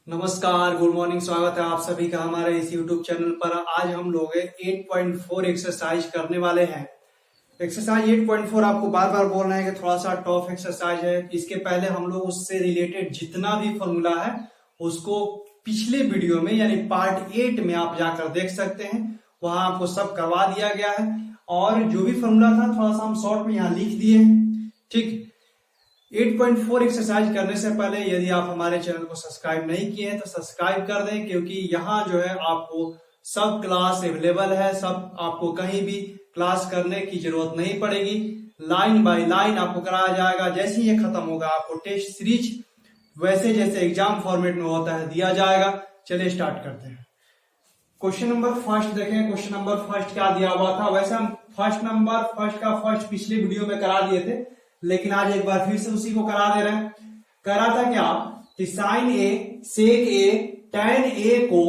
नमस्कार, good morning. स्वागत है आप सभी का हमारे इस YouTube चैनल पर। आज हम लोग 8.4 एक्सरसाइज करने वाले हैं। एक्सरसाइज 8.4 आपको बार बार बोलना है कि थोड़ा सा टफ एक्सरसाइज है। इसके पहले हम लोग उससे रिलेटेड जितना भी फॉर्मूला है उसको पिछले वीडियो में यानी पार्ट 8 में आप जाकर देख सकते हैं। वहां आपको सब करवा दिया गया है और जो भी फॉर्मूला था थोड़ा सा हम शॉर्ट में यहाँ लिख दिए हैं। ठीक, 8.4 एक्सरसाइज करने से पहले यदि आप हमारे चैनल को सब्सक्राइब नहीं किए हैं तो सब्सक्राइब कर दें, क्योंकि यहाँ जो है आपको सब क्लास अवेलेबल है। सब आपको कहीं भी क्लास करने की जरूरत नहीं पड़ेगी। लाइन बाय लाइन आपको कराया जाएगा। जैसे ही ये खत्म होगा आपको टेस्ट सीरीज वैसे जैसे एग्जाम फॉर्मेट में होता है दिया जाएगा। चलिए स्टार्ट करते हैं। क्वेश्चन नंबर फर्स्ट देखें। क्वेश्चन नंबर फर्स्ट क्या दिया हुआ था? वैसे हम फर्स्ट पिछले वीडियो में करा दिए थे, लेकिन आज एक बार फिर से उसी को करा दे रहे हैं। कह रहा था क्या कि sign A, sec A, tan A को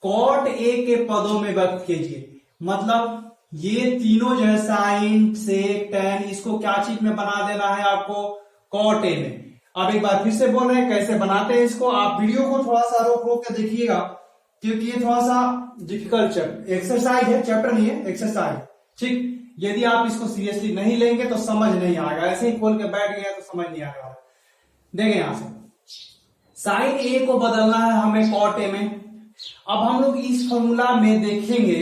कॉट ए के पदों में व्यक्त कीजिए। मतलब ये तीनों जो है साइन, सेक, टैन, इसको क्या चीज में बना देना है आपको? कॉट ए में। अब एक बार फिर से बोल रहे हैं कैसे बनाते हैं इसको। आप वीडियो को थोड़ा सा रोक रोक के देखिएगा, क्योंकि ये थोड़ा सा डिफिकल्ट एक्सरसाइज है, चैप्टर नहीं है, एक्सरसाइज। ठीक, यदि आप इसको सीरियसली नहीं लेंगे तो समझ नहीं आएगा। ऐसे ही खोल के बैठ गया तो समझ नहीं आएगा। देखें यहां से साइन ए को बदलना है हमें कॉट ए में। अब हम लोग इस फॉर्मूला में देखेंगे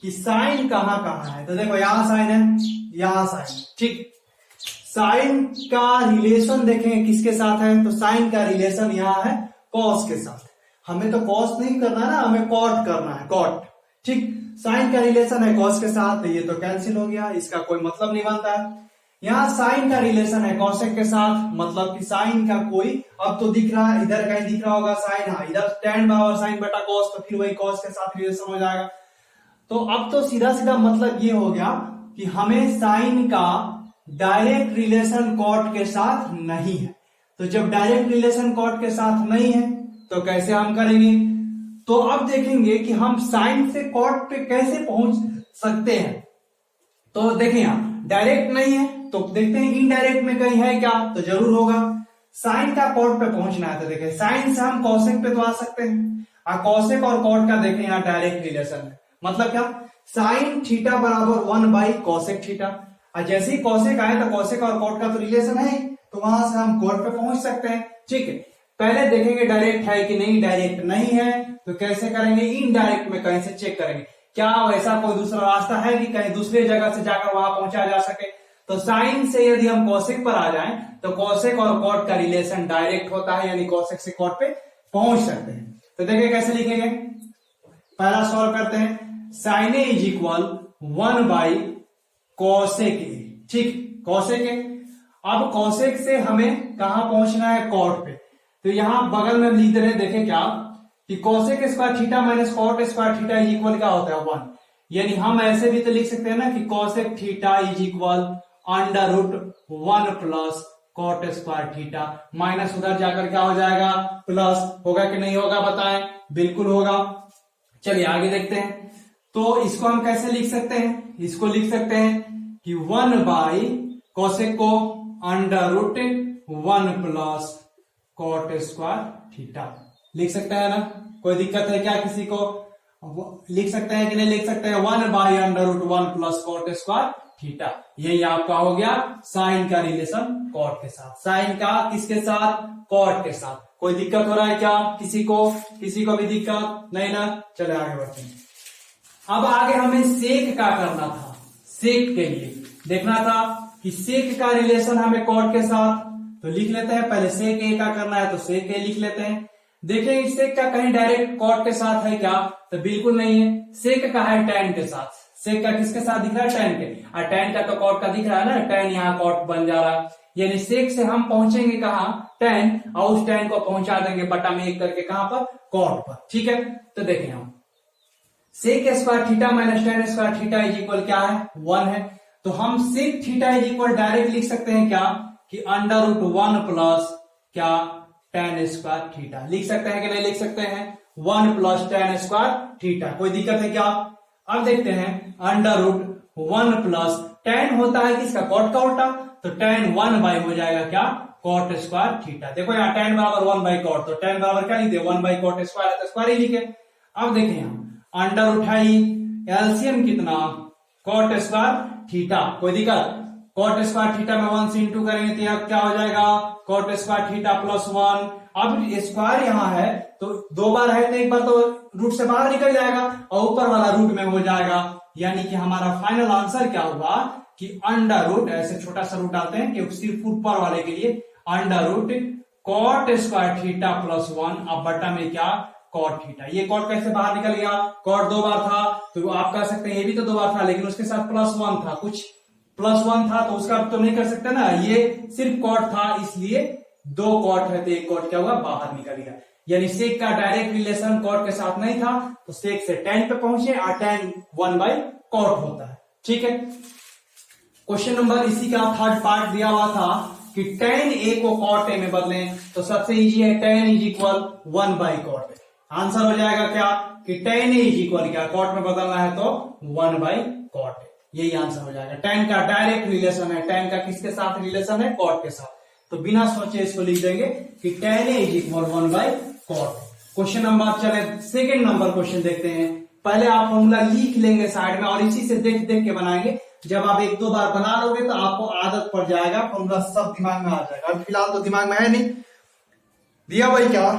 कि साइन कहां कहां है। तो देखो यहां साइन है, यहां साइन। ठीक, साइन का रिलेशन देखें किसके साथ है? तो साइन का रिलेशन यहां है कॉस के साथ। हमें तो कॉस नहीं करना है ना, हमें कॉट करना है, कॉट। ठीक, साइन का रिलेशन है कॉस के साथ, तो ये तो कैंसिल हो गया, इसका कोई मतलब नहीं बनता है। यहाँ साइन का रिलेशन है कॉसेक के साथ, मतलब कि साइन का कोई, अब तो दिख रहा है, इधर कहीं दिख रहा होगा साइन, हाँ इधर टैन और साइन बटा कॉस, तो फिर वही कॉस के साथ रिलेशन हो जाएगा। तो अब तो सीधा सीधा मतलब ये हो गया कि हमें साइन का डायरेक्ट रिलेशन कॉट के साथ नहीं है। तो जब डायरेक्ट रिलेशन कॉट के साथ नहीं है तो कैसे हम करेंगे? तो अब देखेंगे कि हम साइन से कॉट पे कैसे पहुंच सकते हैं। तो देखें यहां डायरेक्ट नहीं है तो देखते हैं इनडायरेक्ट में कहीं है क्या? तो जरूर होगा। साइन का कॉट पे पहुंचना है तो देखें साइन से हम कॉसेक पे तो आ सकते हैं। कॉसेक और कॉट का देखें यहाँ डायरेक्ट रिलेशन है। मतलब क्या? साइन थीटा बराबर 1/कॉसेक थीटा। और जैसे ही कॉसेक आए तो कॉसेक और कॉट का तो रिलेशन है, तो वहां से हम कॉट पे पहुंच सकते हैं। ठीक है, पहले देखेंगे डायरेक्ट है कि नहीं। डायरेक्ट नहीं है तो कैसे करेंगे? इनडायरेक्ट में कहीं से चेक करेंगे। क्या वैसा कोई दूसरा रास्ता है कि कहीं दूसरे जगह से जाकर वहां पहुंचा जा सके? तो साइन से यदि हम कॉसेक पर आ जाएं तो कॉसेक और कॉट का रिलेशन डायरेक्ट होता है, यानी कॉसेक से कॉट पे पहुंच सकते हैं। तो देखिए कैसे लिखेंगे। पहला सॉल्व करते हैं। साइन ए इज इक्वल 1/कॉसेक ए। ठीक, कॉसेक ए। अब कॉसेक से हमें कहां पहुंचना है? कॉट पे। तो यहां बगल में लिख दे रहे, देखें क्या कि cosec square theta minus cot square theta is equal क्या होता है? 1। यानी हम ऐसे भी तो लिख सकते हैं ना कि cosec theta is equal √1 plus cot square theta. Minus उधर जाकर क्या हो जाएगा? प्लस होगा कि नहीं होगा? बताएं। बिल्कुल होगा। चलिए आगे देखते हैं। तो इसको हम कैसे लिख सकते हैं? इसको लिख सकते हैं कि 1/कॉसेक को √1 प्लस कॉट स्क्वायर थीटा लिख सकते हैं ना। कोई दिक्कत है क्या किसी को? लिख सकते हैं कि नहीं लिख सकते हैं? 1/√1 प्लस कॉट स्क्वायर थीटा। यही आपका हो गया साइन का रिलेशन कॉट के साथ। साइन का किसके साथ? कॉट के साथ। कोई दिक्कत हो रहा है क्या किसी को? किसी को भी दिक्कत नहीं ना? चले आगे बढ़ते हैं। अब आगे हमें सेक का करना था। सेक के लिए देखना था कि सेक का रिलेशन हमें कॉट के साथ, तो लिख लेते हैं। पहले सेक ए का करना है तो सेक ए लिख लेते हैं। देखें सेक का कहीं डायरेक्ट कॉट के साथ है क्या? तो बिल्कुल नहीं है। सेक का है टैन के साथ। सेक का किसके साथ दिख रहा है? टैन के। और टैन का तो कॉट का दिख रहा है ना, टैन यहाँ कॉट बन जा रहा है। यानी सेक से हम पहुंचेंगे कहां? टैन, और उस टैन को पहुंचा देंगे बटा में 1 करके कहां पर? कॉट पर। ठीक है, तो देखें हम sec square theta minus tan square theta is equal क्या है? 1 है। तो हम sec theta is equal direct लिख सकते हैं क्या कि √1 प्लस क्या? Tan square theta. लिख सकते हैं कि नहीं लिख सकते हैं? 1 प्लस टैन स्क्वायर थीटा। कोई दिक्कत है क्या? अब देखते हैं √1 प्लस टैन होता है किसका? कॉट का उल्टा, तो टैन 1/, हो जाएगा क्या? Cot square theta. देखो यहाँ tan बराबर 1 बाई कॉट, तो tan बराबर क्या लिखते हैं 1 बाई कॉट स्क्वायर है, तो स्क्वायर ही लिखे। अब देखें यहाँ अंडर उठाई, एलसीएम कितना कॉट स्क्वायर थीटा, कोई दिक्कत, कॉट स्क्वायर थीटा में 1 से इंटू करेंगे तो यहाँ क्या हो जाएगा कॉट स्क्वायर थीटा प्लस 1। अब स्क्वायर यहाँ है तो दो बार है तो एक बार तो रूट से बाहर निकल जाएगा और ऊपर वाला रूट में हो जाएगा, यानी कि हमारा फाइनल आंसर क्या होगा कि अंडर रूट, ऐसे छोटा सा रूट डालते हैं कि सिर्फ ऊपर वाले के लिए, under root cot square theta plus 1 अब बटा में क्या कॉट थीटा। ये कॉट कैसे बाहर निकल गया, कॉट दो बार था तो आप कह सकते हैं ये भी तो दो बार था लेकिन उसके साथ प्लस 1 था, कुछ प्लस 1 था तो उसका तो नहीं कर सकते ना, ये सिर्फ कॉट था इसलिए दो कॉट है तो एक कॉट क्या हुआ बाहर निकल गया, यानी सेक का डायरेक्ट रिलेशन कॉट के साथ नहीं था तो सेक से tan पे पहुंचे और tan 1 बाई कॉट होता है। ठीक है, क्वेश्चन नंबर इसी का थर्ड पार्ट दिया हुआ था कि tan a को cot a में बदलें, तो सबसे इजी है tan is equal 1 by cot. Answer हो जाएगा क्या कि tan a इज इक्वल क्या, कॉट में बदलना है तो 1 बाई कॉट, यही आंसर हो जाएगा। tan का डायरेक्ट रिलेशन है, tan का किसके साथ रिलेशन है कॉट के साथ, तो बिना सोचे इसको लिख देंगे कि tan a is equal 1 by cot. Question number चले सेकंड नंबर क्वेश्चन देखते हैं। पहले आप फॉर्मूला लिख लेंगे साइड में और इसी से देख देख के बनाएंगे, जब आप एक दो बार बना लोगे तो आपको आदत पड़ जाएगा, फॉर्मूला सब दिमाग में आ जाएगा। अब फिलहाल तो दिमाग में है नहीं। दिया भाई क्या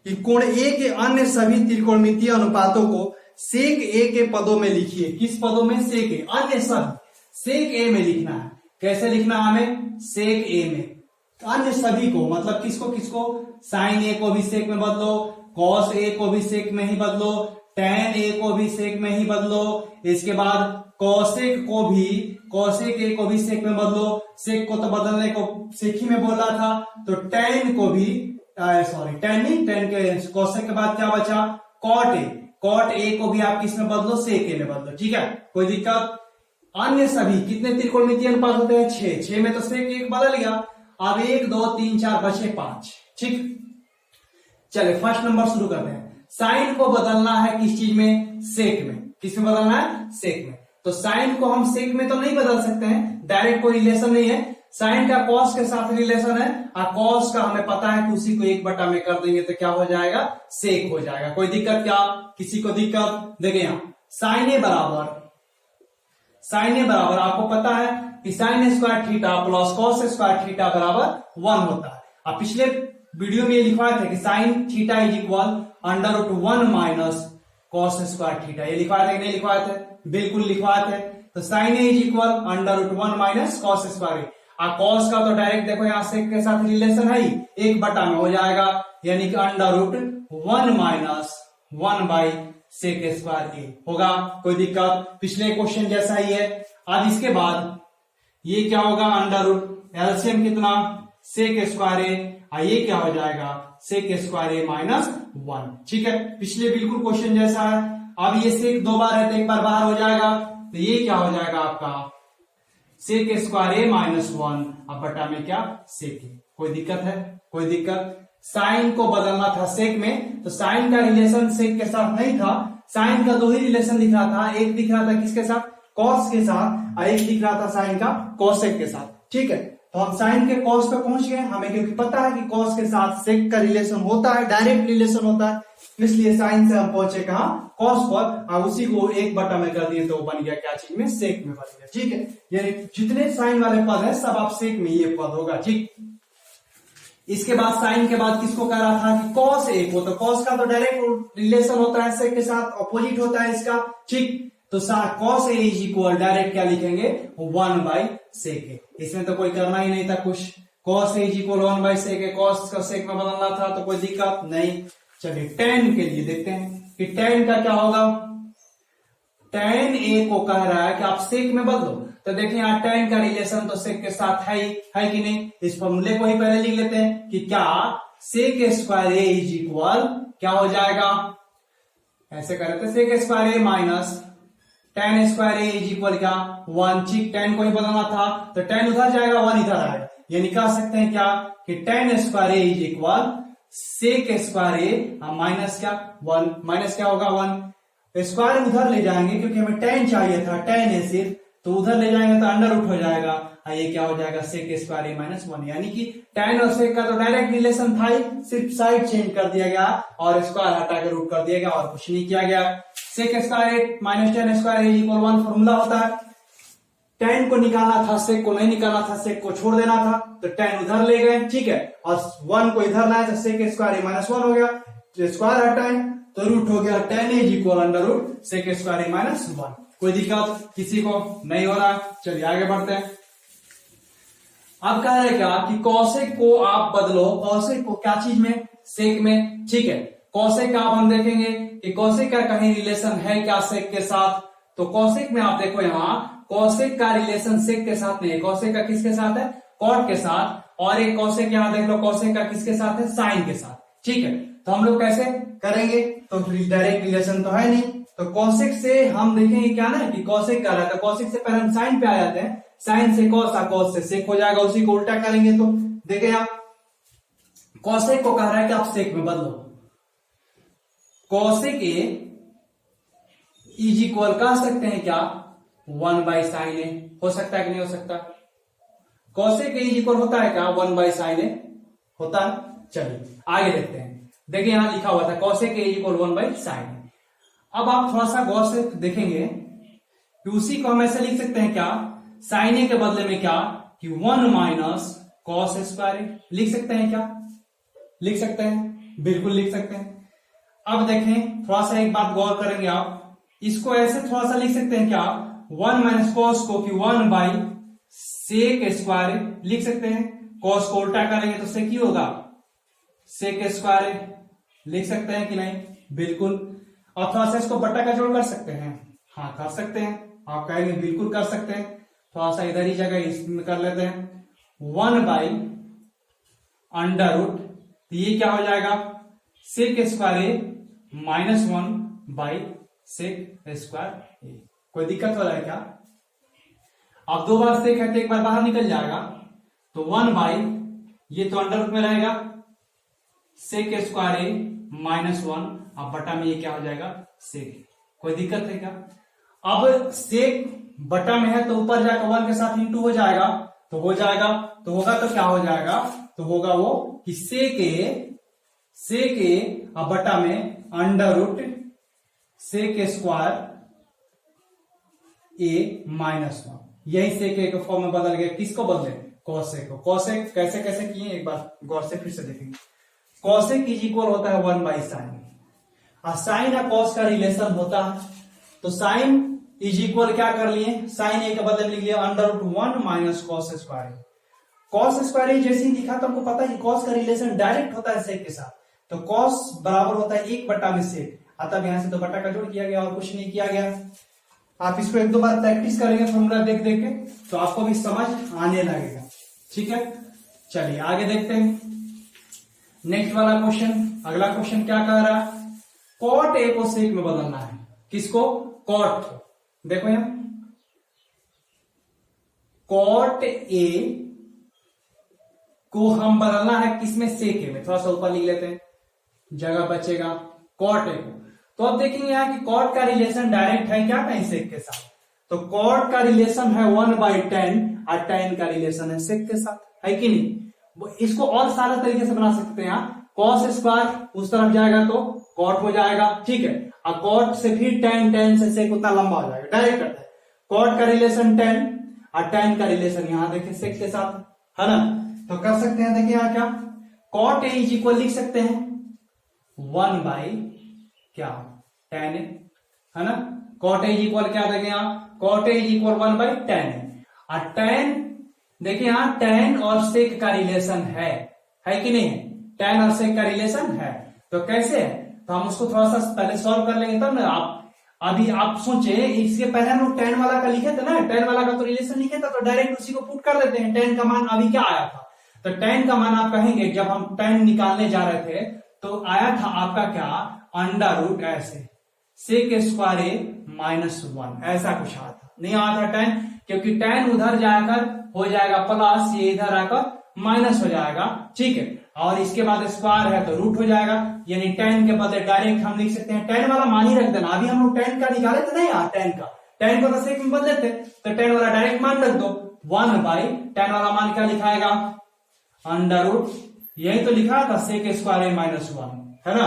कि कोण ए के अन्य सभी त्रिकोणमितीय अनुपातों को सेक ए के पदों में लिखिए। किस पदों में, सेक ए, अन्य सभी सेक ए में लिखना है। कैसे लिखना है हमें, सेक ए में, अन्य सभी को मतलब किसको किसको, साइन ए को भी सेक में बदलो, कॉस ए को भी सेक में ही बदलो, tan ए को भी सेक में ही बदलो, इसके बाद कॉसेक को भी, कॉसेक ए को भी सेक में बदलो, सेक को तो बदलने को सेक ही में बोला था, तो tan को भी सॉरी tan नहीं, tan के कॉसेक के बाद क्या बचा कॉट ए, कॉट ए को भी आप किस में बदलो, सेक ए में बदलो। ठीक है, कोई दिक्कत। अन्य सभी कितने त्रिकोणमितीय अनुपात होते हैं 6, 6 में तो सेक एक बदल गया, अब 1 2 3 4 बचे 5। ठीक, चले फर्स्ट नंबर शुरू करते हैं। साइन को बदलना है किस चीज में, सेक में। किस में बदलना है, सेक में। तो साइन को हम सेक में तो नहीं बदल सकते हैं, डायरेक्ट कोई रिलेशन नहीं है। साइन का कॉस के साथ रिलेशन है और कॉस का हमें पता है कि उसी को 1 बटा में कर देंगे तो क्या हो जाएगा, सेक हो जाएगा। कोई दिक्कत क्या, किसी को दिक्कत? देखिए यहाँ साइन ए बराबर, साइन ए बराबर आपको पता है कि sine square theta plus cos square theta बराबर 1 होता है। अब पिछले वीडियो में ये लिखवाए थे कि sine theta is equal under root 1 minus cos square theta, ये लिखवाए थे कि नहीं लिखवाए थे, बिल्कुल लिखवाए थे। तो sine A is equal under root 1 minus cos square, cos का तो डायरेक्ट देखो यहाँ सेक के साथ रिलेशन है ही, 1 बटा में हो जाएगा, यानी कि अंडर रूट 1 माइनस 1 बाई सेक स्क्वायर ए होगा। कोई दिक्कत, पिछले क्वेश्चन जैसा ही है। अब इसके बाद ये क्या होगा, अंडर रूट एलसीएम कितना सेक स्क्वायर ए, ये क्या हो जाएगा सेक स्क्वायर ए माइनस 1। ठीक है, पिछले बिल्कुल क्वेश्चन जैसा है। अब ये सेक दो बार है तो एक बार बाहर हो जाएगा, तो ये क्या हो जाएगा आपका सेक स्क्वायर ए माइनस 1 अब बटा में क्या सेक ए। कोई दिक्कत है, कोई दिक्कत। साइन को बदलना था सेक में, तो साइन का रिलेशन सेक के साथ नहीं था, साइन का दो ही रिलेशन दिख रहा था, एक दिख रहा था किसके साथ, कॉस के साथ, और एक दिख रहा था साइन का कॉसेक के साथ। ठीक है, तो हम साइन के कॉस पे पहुंच गए, हमें क्योंकि पता है कि कॉस के साथ सेक का रिलेशन होता है, डायरेक्ट रिलेशन होता है, इसलिए साइन से हम पहुंचे कहा कॉस पर, और उसी को 1 बटा में कर दिए तो बन गया क्या चीज में, सेक में बन गया। ठीक है, यानी जितने साइन वाले पद है सब आप सेक में ये पद होगा। ठीक, इसके बाद साइन के बाद किसको कह रहा था कि कॉस ए को, तो कॉस का तो डायरेक्ट रिलेशन होता है सेक के साथ, ऑपोजिट होता है इसका। ठीक, तो cos A is equal direct क्या लिखेंगे 1 बाई सेक ए, इसमें तो कोई करना ही नहीं था कुछ। Cos A is equal 1 by sec A, cos का सेक में बदलना था तो कोई दिक्कत नहीं। चलिए tan के लिए देखते हैं कि tan का क्या होगा, tan ए को कह रहा है कि आप सेक में बदलो, तो देखिए यहाँ tan का रिलेशन तो सेक के साथ है ही, है कि नहीं। इस फॉर्मूले को ही पहले लिख लेते हैं कि क्या sec square A is equal क्या हो जाएगा, ऐसे कर लेते sec square A minus tan square A is equal क्या 1। ठीक, tan को ही बदलना था तो tan उधर जाएगा 1 इधर आएगा, यानी कह सकते हैं क्या कि tan square A is equal sec square A minus क्या 1, माइनस क्या होगा 1, स्क्वायर उधर ले जाएंगे क्योंकि हमें tan चाहिए था, tan ए सिर्फ, तो उधर ले जाएंगे तो अंडर रूट हो जाएगा, और ये क्या हो जाएगा सेक स्क्वायर ए माइनस 1, यानी कि tan और सेक का तो डायरेक्ट रिलेशन था ही, सिर्फ साइड चेंज कर दिया गया और स्क्वायर हटा के रूट कर दिया गया और कुछ नहीं किया गया। सेक स्क्वायर ए माइनस tan स्क्वायर ए इक्वल 1 फॉर्मूला होता है। tan को निकालना था, सेक को नहीं निकालना था, सेक को छोड़ देना था, तो tan उधर ले गए, ठीक है, और 1 को इधर लाए तो सेक स्क्वायर ए माइनस 1 हो गया, तो स्क्वायर हटाएं तो रूट हो गया tan a equal under root sec square A minus 1। कोई दिक्कत किसी को नहीं हो रहा? चलिए आगे बढ़ते हैं। अब कह रहे हैं क्या कि कौशिक को आप बदलो, कौशिक को क्या चीज में, सेक में, ठीक है। कौशिक का अब हम देखेंगे कि कौशिक का कहीं रिलेशन है क्या सेक के साथ, तो कौशिक में आप देखो यहाँ कौशिक का रिलेशन सेक के साथ नहीं है, कौशिक का किसके साथ है, कॉट के साथ, और एक कौशिक यहाँ देख लो कौशिक का किसके साथ है, साइन के साथ, ठीक है। तो हम लोग कैसे करेंगे, तो डायरेक्ट रिलेशन तो है नहीं, तो कौशिक से हम देखेंगे क्या ना कि कौशिक कर रहा है, तो कौशिक से पहले हम साइन पे आ जाते हैं, साइन से कॉस, कॉस से सेक हो जाएगा, उसी को उल्टा करेंगे तो देखें आप कौशिक को कह रहा है कि आप सेक में बदलो, कौशिक ए इज इक्वल कह सकते हैं क्या 1 बाई साइन ए, हो सकता है कि नहीं हो सकता, कौशिक ए इज इक्वल होता है क्या 1 बाई साइन ए, होता है। चलिए आगे देखते हैं, देखिए यहां लिखा हुआ था कौशिक ए इज इक्वल 1 बाई साइन ए। अब आप थोड़ा सा गौर से देखेंगे कि उसी को हम ऐसे लिख सकते हैं क्या, साइन ए के बदले में क्या कि 1 माइनस कॉस स्क्वायर लिख सकते हैं क्या, लिख सकते हैं, बिल्कुल लिख सकते हैं। अब देखें थोड़ा सा एक बात गौर करेंगे आप, इसको ऐसे थोड़ा सा लिख सकते हैं क्या 1 माइनस कॉस को कि 1 बाई सेक स्क्वायर लिख सकते हैं, कॉस को उल्टा करेंगे तो सेक ही होगा, सेक स्क्वायर लिख सकते हैं कि नहीं, बिल्कुल। और थोड़ा सा इसको बट्टा का जोड़ कर सकते हैं, हाँ कर सकते हैं, आप कहेंगे बिल्कुल कर सकते हैं, थोड़ा सा इधर ही जगह इसमें कर लेते हैं 1 बाई अंडर रूट, तो ये क्या हो जाएगा sec square A minus 1 by sec square a. कोई दिक्कत हो रहा है क्या? अब 2 बार सेक है तो एक बार बाहर निकल जाएगा, तो 1 बाई ये तो अंडर रूट में रहेगा सेक स्क्वायर ए माइनस 1, अब बटा में ये क्या हो जाएगा सेक। कोई दिक्कत है क्या? अब सेक बटा में है तो ऊपर जाकर 1 के साथ इंटू हो जाएगा, तो हो जाएगा, तो होगा तो क्या हो जाएगा, तो होगा वो कि सेक ए अब बटा में अंडर रूट सेक स्क्वायर ए माइनस 1, यही सेक ए के फॉर्म में बदल गया, किसको बदले कौशिक को। कौशिक कैसे कैसे किए एक बार गौर से फिर से देखेंगे, कौशिक इज इक्वल होता है 1 बाई साइन, और साइन और कॉस का रिलेशन होता है, तो साइन इज इक्वल क्या कर लिए, साइन ए के बदले में लिख लिया under root 1 minus cos square. Cos square जैसे ही लिखा तो हमको पता है कॉस का रिलेशन डायरेक्ट होता है सेक के साथ, तो कॉस बराबर होता है 1 बटा में सेक, अतः यहां से तो बटा का जोड़ किया गया और कुछ नहीं किया गया। आप इसको 1-2 बार प्रैक्टिस करेंगे फॉर्मूला देख देख के तो आपको भी समझ आने लगेगा, ठीक है। चलिए आगे देखते हैं नेक्स्ट वाला क्वेश्चन। अगला क्वेश्चन क्या कह रहा है, कॉट ए को सेक में बदलना है, किसको, कॉट को। देखो यहां कॉट ए को हम बदलना है किसमें, सेक ए में, थोड़ा सा ऊपर लिख लेते हैं जगह बचेगा, कॉट ए को। तो अब देखेंगे यहां कि कॉट का रिलेशन डायरेक्ट है क्या कहीं सेक के साथ, तो कॉट का रिलेशन है 1 बाई tan और tan का रिलेशन है सेक के साथ, है कि नहीं। इसको और सारा तरीके से बना सकते हैं, यहाँ कॉस स्क्वायर उस तरफ जाएगा तो कॉट हो जाएगा, ठीक है, और कॉट से फिर tan से सेक उतना लंबा हो जाएगा, डायरेक्ट करते हैं कॉट का रिलेशन tan और tan का रिलेशन यहाँ देखिए सेक के साथ, है ना। तो कर सकते हैं, देखिए यहाँ क्या कॉट ए इज इक्वल लिख सकते हैं 1 बाई क्या tan ए, है ना। कॉट ए इज इक्वल क्या देखें यहाँ, cot A is equal 1 by tan A, और tan देखिए यहाँ tan और सेक का रिलेशन है कि नहीं है, tan और सेक का रिलेशन है, तो कैसे है, तो हम उसको थोड़ा सा पहले सॉल्व कर लेंगे तब ना। आप अभी आप सोचे इसके पहले हम लोग tan वाला का लिखे थे ना, tan वाला का तो रिलेशन लिखे था, तो डायरेक्ट उसी को पुट कर देते हैं। tan का मान अभी क्या आया था, तो tan का मान आप कहेंगे जब हम tan निकालने जा रहे थे तो आया था आपका क्या अंडर रूट ऐसे सेक स्क्वायर ए माइनस 1, ऐसा कुछ आया था, नहीं आया था tan, क्योंकि tan उधर जाकर हो जाएगा प्लस, ये इधर आकर माइनस हो जाएगा, ठीक है, और इसके बाद स्क्वायर है तो रूट हो जाएगा, यानी tan के बदले डायरेक्ट हम लिख सकते हैं tan वाला मान ही रख देना। अभी हम लोग tan का निकाले तो नहीं यार, 10 को 10 में बदल देते, तो 10 वाला डायरेक्ट मान रख दो, 1/10 वाला मान क्या लिखाएगा, अंडर रूट, यही तो लिखा था sec स्क्वायर -1, है ना।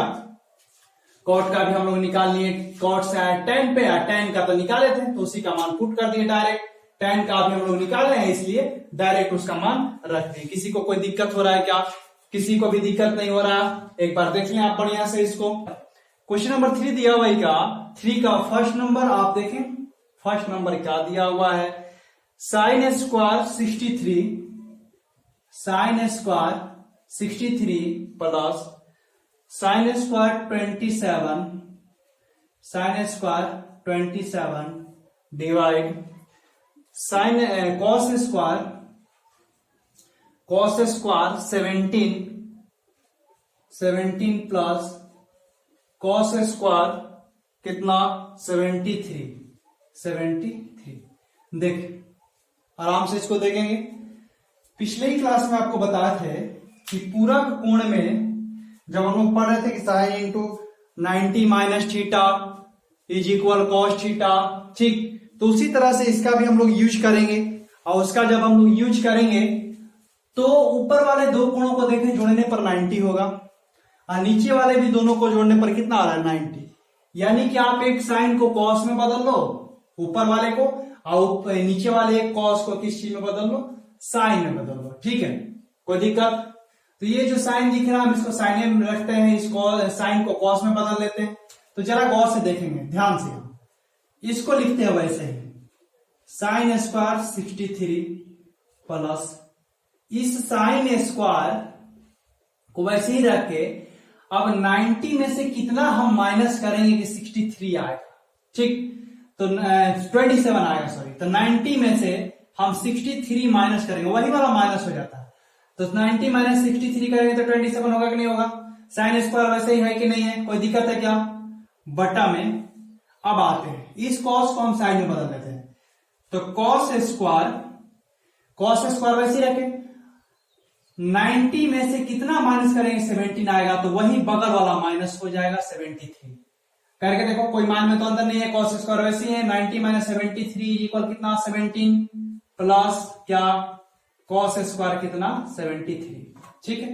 कॉट का भी हम लोग निकाल लिए, कॉट से आया 10 पे, 10 का तो निकाले थे तो उसी का मान पुट कर दिए डायरेक्ट, 10 का भी हम लोग निकाले हैं इसलिए डायरेक्ट उसका मान रख दिए। किसी को कोई दिक्कत हो रहा है क्या, किसी को भी दिक्कत नहीं हो रहा, एक बार देख लें आप बढ़िया से इसको। क्वेश्चन नंबर 3 दिया हुआ का 3 का फर्स्ट नंबर आप देखें, फर्स्ट नंबर क्या दिया हुआ है, sine square 63, sine square 63 plus sine square 27, sine square 27 divide sine cos square 17 plus cos square कितना 73। देख आराम से इसको देखेंगे। पिछले ही क्लास में आपको बताए थे कि पूरक कोण में जब हम लोग पढ़ रहे थे कि sine into 90 minus theta is equal cos theta, ठीक, तो उसी तरह से इसका भी हम लोग यूज करेंगे। और उसका जब हम लोग यूज करेंगे तो ऊपर वाले दो कोणों को देखें, जोड़ने पर 90 होगा और नीचे वाले भी दोनों को जोड़ने पर कितना आ रहा है 90, यानी कि आप एक साइन को कॉस में बदल लो ऊपर वाले को, और नीचे वाले एक कॉस को किस चीज में बदल लो, साइन में बदल लो, ठीक है, कोई दिक्कत। तो ये जो साइन दिख रहा है हम इसको साइन में रखते हैं, इसको साइन को कॉस में बदल लेते हैं। तो जरा गौर से देखेंगे, ध्यान से, इसको लिखते हैं वैसे ही, साइन स्क्वायर 63 प्लस इस साइन स्क्वायर को वैसे ही रख के अब 90 में से कितना हम माइनस करेंगे कि 63 आएगा, ठीक, तो 27 आएगा, सॉरी, तो 90 में से हम 63 माइनस करेंगे, वही वाला माइनस हो जाता है, तो 90 माइनस 63 करेंगे तो 27 होगा कि नहीं होगा। साइन स्क्वायर वैसे ही है कि नहीं है, कोई दिक्कत है क्या, बटा में। अब आते हैं इस कॉस को हम साइन में बदल देते हैं, तो कॉस स्क्वायर वैसे ही रखें, 90 में से कितना माइनस करेंगे 17 आएगा, तो वही बगल वाला माइनस हो जाएगा 73 करके देखो, कोई मान में तो अंदर नहीं है, कॉस स्क्वायर वैसे ही है, 90 माइनस 73 इक्वल कितना 17 प्लस क्या कॉस स्क्वायर कितना 73, ठीक है।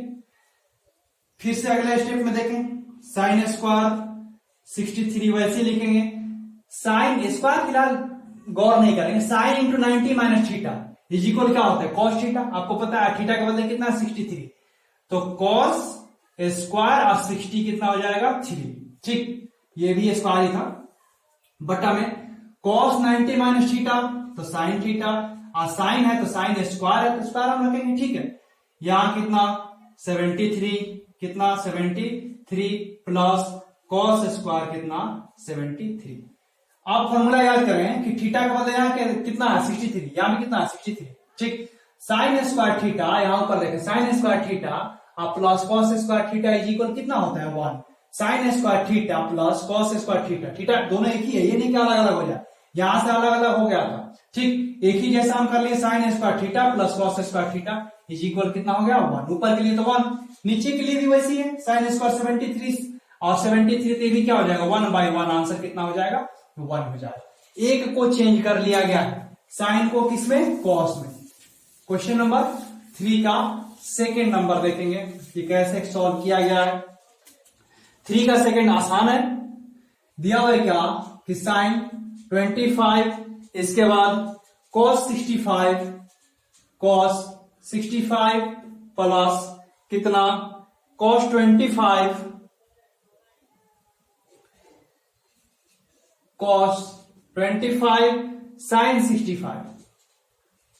फिर से अगले स्टेप में देखें, साइन स्क्वायर 63 वैसे लिखेंगे, साइन स्क्वायर फिलहाल गौर नहीं करेंगे, sine into 90 minus theta is equal क्या होता है कॉस थीटा, आपको पता है थीटा के बदले कितना 63, तो कॉस स्क्वायर और 60 कितना हो जाएगा 3, ठीक, ये भी स्क्वायर ही था, बटा में कॉस 90 माइनस थीटा तो साइन थीटा, और साइन है तो साइन स्क्वायर है तो स्क्वायर हम रखेंगे, ठीक है। यहां कितना 73 कितना 73 प्लस कॉस स्क्वायर कितना 73। आप फॉर्मूला याद करें कि थीटा का बदले यहाँ कितना है 63, यहां भी कितना है 63, ठीक, साइन स्क्वायर थीटा यहां पर देखें, साइन स्क्वायर थीटा और plus cos square theta is equal कितना होता है 1, sine square theta plus cos square theta, theta दोनों एक ही है, ये नहीं कि अलग अलग हो जाए, यहां से अलग अलग हो गया था, ठीक, एक ही जैसा हम कर लिए, sine square theta plus cos square theta is equal कितना हो गया 1, ऊपर के लिए तो 1, नीचे के लिए भी वैसी है, साइन स्क्वायर 73 और 73 तो भी क्या हो जाएगा 1/1, आंसर कितना हो जाएगा 1 हो जाएगा। एक को चेंज कर लिया गया, साइन को किसमें कॉस में। क्वेश्चन नंबर 3 का सेकेंड नंबर देखेंगे कि कैसे सॉल्व किया गया है। 3 का सेकेंड आसान है, दिया हुआ है क्या कि साइन 25 इसके बाद cos 65 प्लस कितना cos 25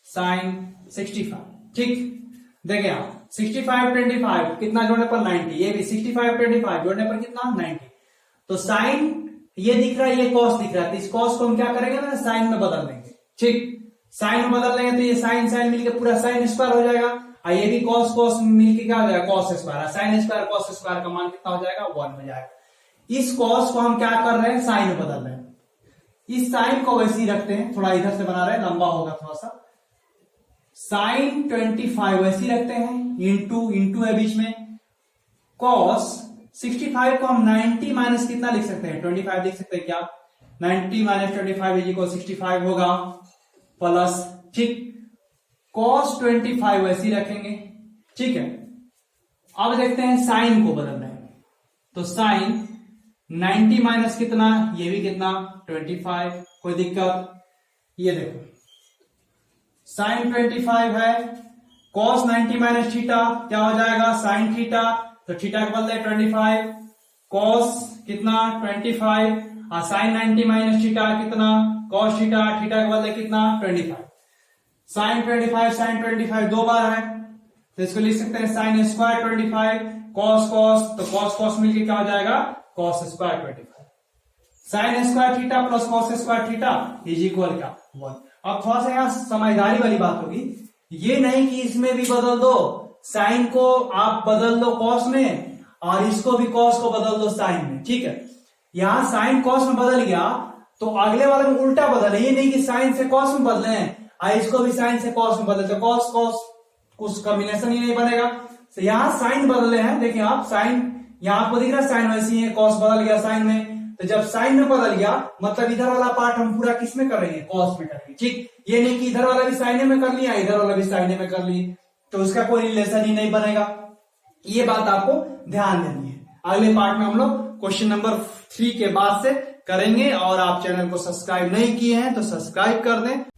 sin 65, ठीक, देखिए आप 65 25 कितना जोड़ने पर 90, ये भी 65 25 जोड़ने पर कितना 90, तो साइन ये दिख रहा है, ये कॉस दिख रहा है, तो इस कॉस को हम क्या करेंगे ना साइन में बदल देंगे, ठीक, साइन में बदल देंगे तो ये साइन मिलकर पूरा साइन स्क्वायर हो जाएगा, और ये भी कॉस मिलकर क्या हो जाएगा cos square, sine square cos square का मान कितना हो जाएगा 1 हो जाएगा। इस कॉस को हम क्या कर रहे हैं साइन में बदल रहे हैं, इस साइन को वैसे ही रखते हैं, थोड़ा इधर से बना रहे हैं, लंबा होगा थोड़ा सा, साइन 25 वैसे ही रखते हैं, इंटू है बीच में, कॉस 65 को हम 90 माइनस कितना लिख सकते हैं 25 लिख सकते हैं क्या, 90 माइनस 25 इज इक्वल 65 होगा, प्लस ठीक cos 25 वैसे ही रखेंगे। ठीक है, अब देखते हैं साइन को बदल रहे हैं, तो साइन 90 माइनस कितना, ये भी कितना 25, कोई दिक्कत? ये देखो साइन 25 है, cos 90 माइनस थीटा क्या हो जाएगा, साइन थीटा, तो थीटा के बदले 25, cos कितना 25, और साइन 90 माइनस थीटा कितना, cos थीटा, थीटा के बदले कितना 25, साइन 25 दो बार है, तो इसको लिख सकते हैं साइन स्क्वायर 25, cos cos, तो cos cos मिलके क्या हो जाएगा, cos square 25, sine square theta plus cos square theta is equal क्या 1। अब थोड़ा सा यहाँ समझदारी वाली बात होगी, ये नहीं कि इसमें भी बदल दो, साइन को आप बदल दो cos में और इसको भी cos को बदल दो साइन में। ठीक है, यहाँ साइन cos में बदल गया तो अगले वाले में उल्टा बदले, ये नहीं कि साइन से cos में बदले और इसको भी साइन से cos में बदले, तो cos cos कुछ कॉम्बिनेशन ही नहीं बनेगा। तो यहाँ साइन बदले हैं, देखिए आप साइन, यहाँ आपको दिख रहा है साइन वैसी है, cos बदल गया साइन में, तो जब साइन में बदल गया मतलब इधर वाला पार्ट हम पूरा किस में करेंगे, cos में करेंगे। ठीक, ये नहीं कि इधर वाला भी साइन में कर लिया इधर वाला भी साइन में कर लिए, तो उसका कोई रिलेशन ही नहीं बनेगा। ये बात आपको ध्यान देनी है। अगले पार्ट में हम लोग क्वेश्चन नंबर 3 के बाद से करेंगे, और आप चैनल को सब्सक्राइब नहीं किए हैं तो सब्सक्राइब कर दें